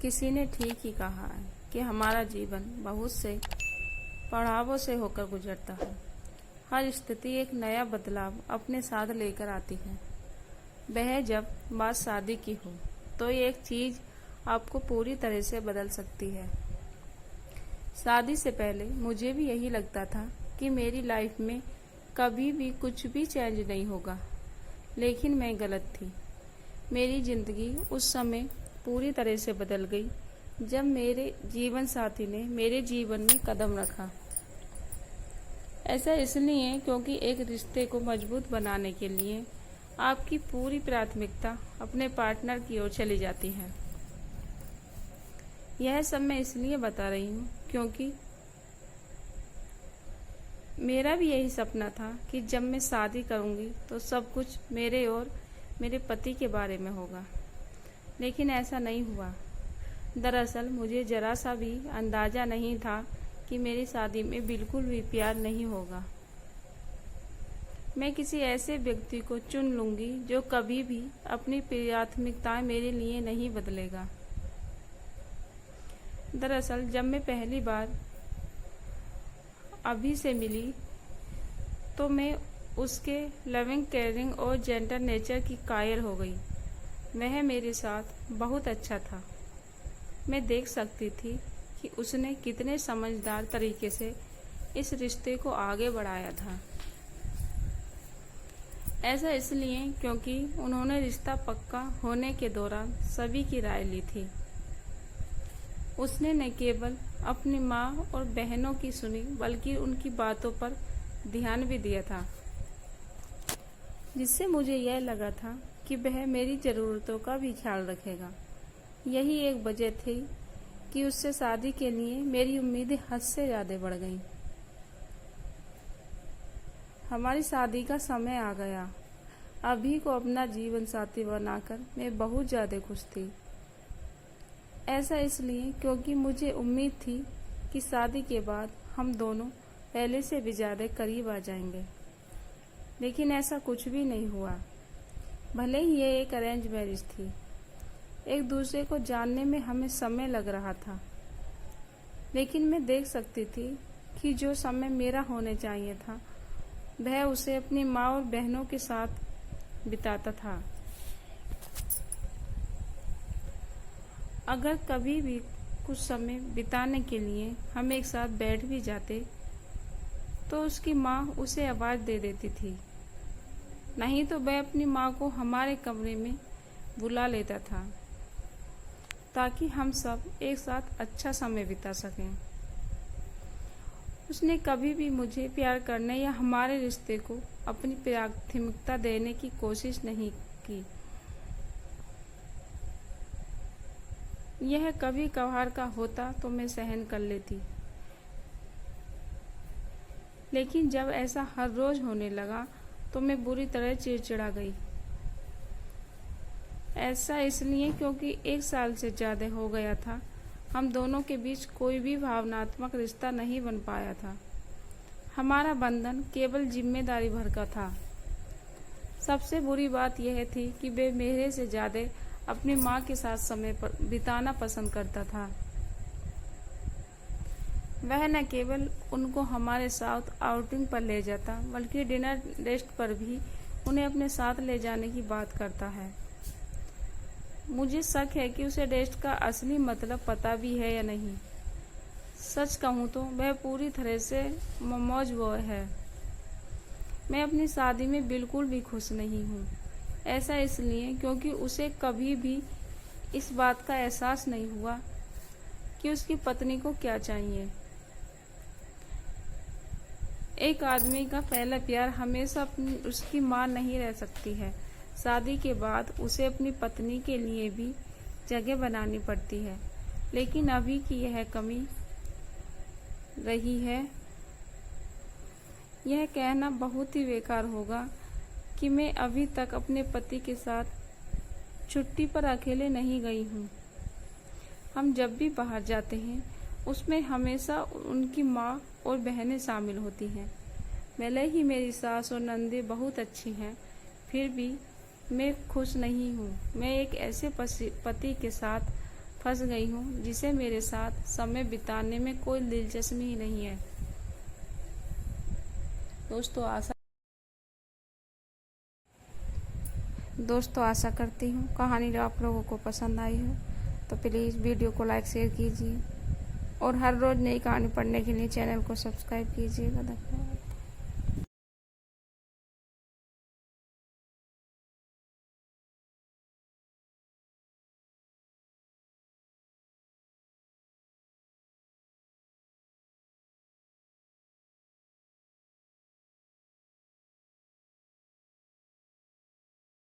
किसी ने ठीक ही कहा है कि हमारा जीवन बहुत से पड़ावों से होकर गुजरता है। हर स्थिति एक नया बदलाव अपने साथ लेकर आती है। वह जब बात शादी की हो तो एक चीज आपको पूरी तरह से बदल सकती है। शादी से पहले मुझे भी यही लगता था कि मेरी लाइफ में कभी भी कुछ भी चेंज नहीं होगा, लेकिन मैं गलत थी। मेरी जिंदगी उस समय पूरी तरह से बदल गई जब मेरे जीवन साथी ने मेरे जीवन में कदम रखा। ऐसा इसलिए क्योंकि एक रिश्ते को मजबूत बनाने के लिए आपकी पूरी प्राथमिकता अपने पार्टनर की ओर चली जाती है। यह सब मैं इसलिए बता रही हूँ क्योंकि मेरा भी यही सपना था कि जब मैं शादी करूँगी तो सब कुछ मेरे और मेरे पति के बारे में होगा, लेकिन ऐसा नहीं हुआ। दरअसल मुझे जरा सा भी अंदाजा नहीं था कि मेरी शादी में बिल्कुल भी प्यार नहीं होगा। मैं किसी ऐसे व्यक्ति को चुन लूंगी जो कभी भी अपनी प्राथमिकताएं मेरे लिए नहीं बदलेगा। दरअसल जब मैं पहली बार अभी से मिली तो मैं उसके लविंग, केयरिंग और जेंटल नेचर की कायल हो गई। वह मेरे साथ बहुत अच्छा था। मैं देख सकती थी कि उसने कितने समझदार तरीके से इस रिश्ते को आगे बढ़ाया था। ऐसा इसलिए क्योंकि उन्होंने रिश्ता पक्का होने के दौरान सभी की राय ली थी। उसने न केवल अपनी माँ और बहनों की सुनी बल्कि उनकी बातों पर ध्यान भी दिया था, जिससे मुझे यह लगा था कि वह मेरी ज़रूरतों का भी ख्याल रखेगा। यही एक वजह थी कि उससे शादी के लिए मेरी उम्मीदें हद से ज़्यादा बढ़ गईं। हमारी शादी का समय आ गया। अभी को अपना जीवन साथी बनाकर मैं बहुत ज़्यादा खुश थी। ऐसा इसलिए क्योंकि मुझे उम्मीद थी कि शादी के बाद हम दोनों पहले से भी ज़्यादा करीब आ जाएंगे, लेकिन ऐसा कुछ भी नहीं हुआ। भले ही ये एक अरेंज मैरिज थी, एक दूसरे को जानने में हमें समय लग रहा था, लेकिन मैं देख सकती थी कि जो समय मेरा होने चाहिए था वह उसे अपनी माँ और बहनों के साथ बिताता था। अगर कभी भी कुछ समय बिताने के लिए हम एक साथ बैठ भी जाते तो उसकी माँ उसे आवाज़ दे देती थी, नहीं तो वह अपनी माँ को हमारे कमरे में बुला लेता था ताकि हम सब एक साथ अच्छा समय बिता सकें। उसने कभी भी मुझे प्यार करने या हमारे रिश्ते को अपनी प्राथमिकता देने की कोशिश नहीं की। यह कभी कभार का होता तो मैं सहन कर लेती, लेकिन जब ऐसा हर रोज होने लगा तो मैं बुरी तरह चिड़चिड़ा गई। ऐसा इसलिए क्योंकि 1 साल से ज़्यादा हो गया था हम दोनों के बीच कोई भी भावनात्मक रिश्ता नहीं बन पाया था। हमारा बंधन केवल जिम्मेदारी भर का था। सबसे बुरी बात यह थी कि वे मेरे से ज़्यादा अपनी माँ के साथ समय बिताना पसंद करता था। वह न केवल उनको हमारे साथ आउटिंग पर ले जाता बल्कि डिनर डेट पर भी उन्हें अपने साथ ले जाने की बात करता है। मुझे शक है कि उसे डेट का असली मतलब पता भी है या नहीं। सच कहूँ तो वह पूरी तरह से मौज बॉय है। मैं अपनी शादी में बिल्कुल भी खुश नहीं हूँ। ऐसा इसलिए क्योंकि उसे कभी भी इस बात का एहसास नहीं हुआ कि उसकी पत्नी को क्या चाहिए। एक आदमी का पहला प्यार हमेशा उसकी माँ नहीं रह सकती है। शादी के बाद उसे अपनी पत्नी के लिए भी जगह बनानी पड़ती है, लेकिन अभी की यह कमी रही है। यह कहना बहुत ही बेकार होगा कि मैं अभी तक अपने पति के साथ छुट्टी पर अकेले नहीं गई हूँ। हम जब भी बाहर जाते हैं उसमें हमेशा उनकी माँ और बहनें शामिल होती हैं। भले ही मेरी सास और नंदें बहुत अच्छी हैं, फिर भी मैं खुश नहीं हूँ। मैं एक ऐसे पति के साथ फंस गई हूँ जिसे मेरे साथ समय बिताने में कोई दिलचस्पी ही नहीं है। दोस्तों आशा करती हूँ कहानी आप लोगों को पसंद आई हो, तो प्लीज़ वीडियो को लाइक शेयर कीजिए और हर रोज़ नई कहानी पढ़ने के लिए चैनल को सब्सक्राइब कीजिएगा। धन्यवाद।